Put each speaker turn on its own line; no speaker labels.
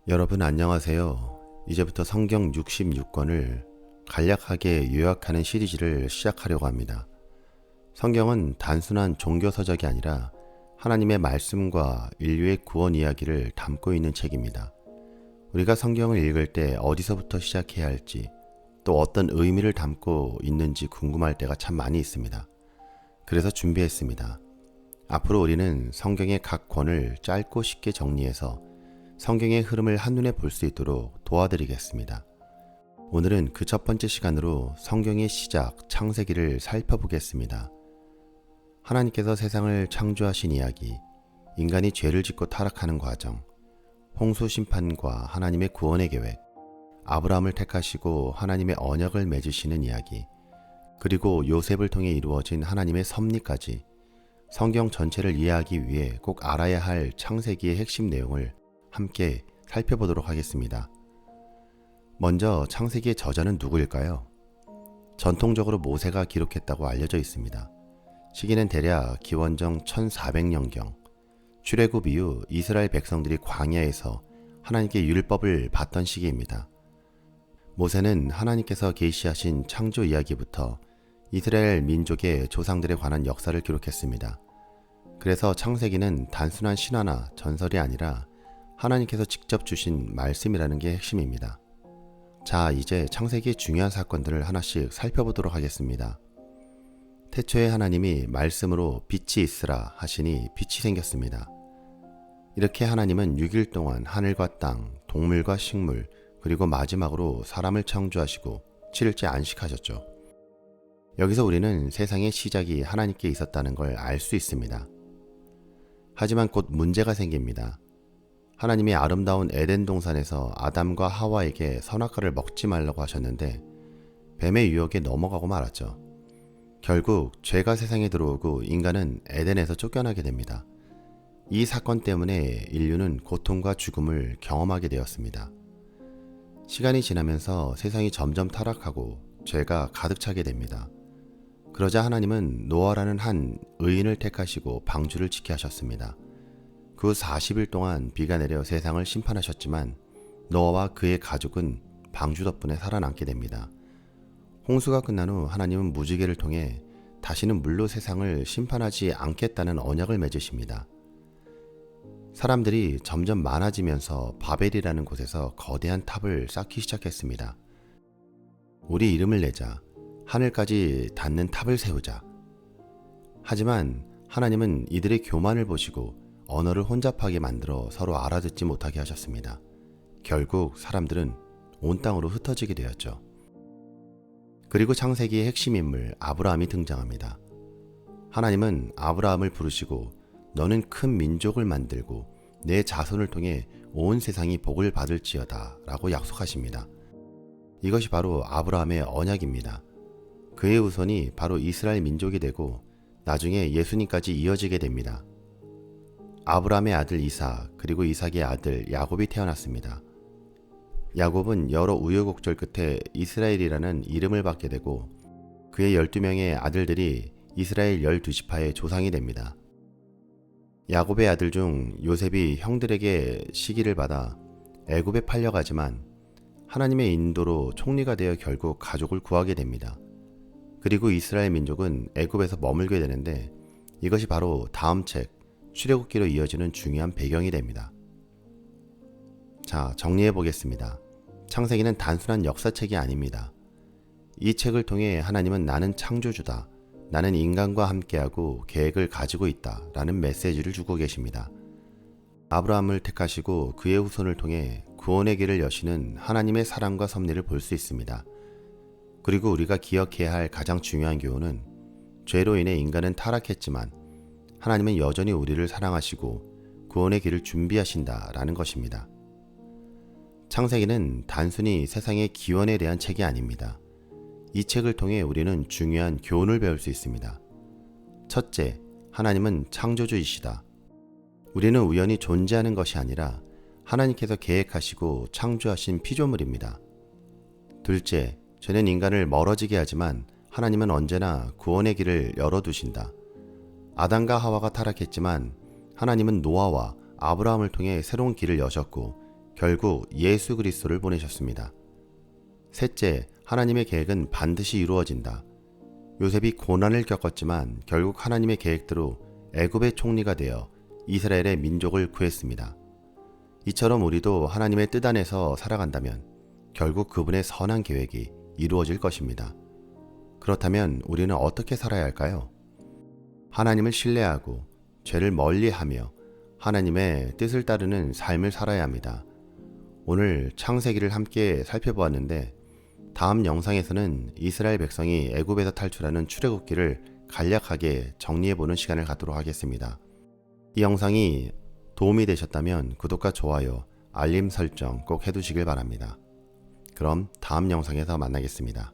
여러분 안녕하세요. 이제부터 성경 66권을 간략하게 요약하는 시리즈를 시작하려고 합니다. 성경은 단순한 종교서적이 아니라 하나님의 말씀과 인류의 구원 이야기를 담고 있는 책입니다. 우리가 성경을 읽을 때 어디서부터 시작해야 할지, 또 어떤 의미를 담고 있는지 궁금할 때가 참 많이 있습니다. 그래서 준비했습니다. 앞으로 우리는 성경의 각 권을 짧고 쉽게 정리해서 성경의 흐름을 한눈에 볼 수 있도록 도와드리겠습니다. 오늘은 그 첫 번째 시간으로 성경의 시작, 창세기를 살펴보겠습니다. 하나님께서 세상을 창조하신 이야기, 인간이 죄를 짓고 타락하는 과정, 홍수 심판과 하나님의 구원의 계획, 아브라함을 택하시고 하나님의 언약을 맺으시는 이야기, 그리고 요셉을 통해 이루어진 하나님의 섭리까지 성경 전체를 이해하기 위해 꼭 알아야 할 창세기의 핵심 내용을 함께 살펴보도록 하겠습니다. 먼저 창세기의 저자는 누구일까요? 전통적으로 모세가 기록했다고 알려져 있습니다. 시기는 대략 기원전 1400년경, 출애굽 이후 이스라엘 백성들이 광야에서 하나님께 율법을 받던 시기입니다. 모세는 하나님께서 계시하신 창조 이야기부터 이스라엘 민족의 조상들에 관한 역사를 기록했습니다. 그래서 창세기는 단순한 신화나 전설이 아니라 하나님께서 직접 주신 말씀이라는 게 핵심입니다. 자, 이제 창세기의 중요한 사건들을 하나씩 살펴보도록 하겠습니다. 태초에 하나님이 말씀으로 빛이 있으라 하시니 빛이 생겼습니다. 이렇게 하나님은 6일 동안 하늘과 땅, 동물과 식물, 그리고 마지막으로 사람을 창조하시고 7일째 안식하셨죠. 여기서 우리는 세상의 시작이 하나님께 있었다는 걸 알 수 있습니다. 하지만 곧 문제가 생깁니다. 하나님이 아름다운 에덴 동산에서 아담과 하와에게 선악과를 먹지 말라고 하셨는데 뱀의 유혹에 넘어가고 말았죠. 결국 죄가 세상에 들어오고 인간은 에덴에서 쫓겨나게 됩니다. 이 사건 때문에 인류는 고통과 죽음을 경험하게 되었습니다. 시간이 지나면서 세상이 점점 타락하고 죄가 가득 차게 됩니다. 그러자 하나님은 노아라는 한 의인을 택하시고 방주를 지게 하셨습니다. 그 40일 동안 비가 내려 세상을 심판하셨지만 노아와 그의 가족은 방주 덕분에 살아남게 됩니다. 홍수가 끝난 후 하나님은 무지개를 통해 다시는 물로 세상을 심판하지 않겠다는 언약을 맺으십니다. 사람들이 점점 많아지면서 바벨이라는 곳에서 거대한 탑을 쌓기 시작했습니다. 우리 이름을 내자, 하늘까지 닿는 탑을 세우자. 하지만 하나님은 이들의 교만을 보시고 언어를 혼잡하게 만들어 서로 알아듣지 못하게 하셨습니다. 결국 사람들은 온 땅으로 흩어지게 되었죠. 그리고 창세기의 핵심 인물 아브라함이 등장합니다. 하나님은 아브라함을 부르시고 너는 큰 민족을 만들고 내 자손을 통해 온 세상이 복을 받을지어다 라고 약속하십니다. 이것이 바로 아브라함의 언약입니다. 그의 후손이 바로 이스라엘 민족이 되고 나중에 예수님까지 이어지게 됩니다. 아브라함의 아들 이삭, 그리고 이삭의 아들 야곱이 태어났습니다. 야곱은 여러 우여곡절 끝에 이스라엘이라는 이름을 받게 되고 그의 12명의 아들들이 이스라엘 12지파의 조상이 됩니다. 야곱의 아들 중 요셉이 형들에게 시기를 받아 애굽에 팔려가지만 하나님의 인도로 총리가 되어 결국 가족을 구하게 됩니다. 그리고 이스라엘 민족은 애굽에서 머물게 되는데 이것이 바로 다음 책 출애굽기로 이어지는 중요한 배경이 됩니다. 자, 정리해 보겠습니다. 창세기는 단순한 역사책이 아닙니다. 이 책을 통해 하나님은 나는 창조주다, 나는 인간과 함께하고 계획을 가지고 있다 라는 메시지를 주고 계십니다. 아브라함을 택하시고 그의 후손을 통해 구원의 길을 여시는 하나님의 사랑과 섭리를 볼 수 있습니다. 그리고 우리가 기억해야 할 가장 중요한 교훈은 죄로 인해 인간은 타락했지만 하나님은 여전히 우리를 사랑하시고 구원의 길을 준비하신다 라는 것입니다. 창세기는 단순히 세상의 기원에 대한 책이 아닙니다. 이 책을 통해 우리는 중요한 교훈을 배울 수 있습니다. 첫째, 하나님은 창조주이시다. 우리는 우연히 존재하는 것이 아니라 하나님께서 계획하시고 창조하신 피조물입니다. 둘째, 죄는 인간을 멀어지게 하지만 하나님은 언제나 구원의 길을 열어두신다. 아담과 하와가 타락했지만 하나님은 노아와 아브라함을 통해 새로운 길을 여셨고 결국 예수 그리스도를 보내셨습니다. 셋째, 하나님의 계획은 반드시 이루어진다. 요셉이 고난을 겪었지만 결국 하나님의 계획대로 애굽의 총리가 되어 이스라엘의 민족을 구했습니다. 이처럼 우리도 하나님의 뜻 안에서 살아간다면 결국 그분의 선한 계획이 이루어질 것입니다. 그렇다면 우리는 어떻게 살아야 할까요? 하나님을 신뢰하고 죄를 멀리하며 하나님의 뜻을 따르는 삶을 살아야 합니다. 오늘 창세기를 함께 살펴보았는데 다음 영상에서는 이스라엘 백성이 애굽에서 탈출하는 출애굽기를 간략하게 정리해보는 시간을 갖도록 하겠습니다. 이 영상이 도움이 되셨다면 구독과 좋아요, 알림 설정 꼭 해두시길 바랍니다. 그럼 다음 영상에서 만나겠습니다.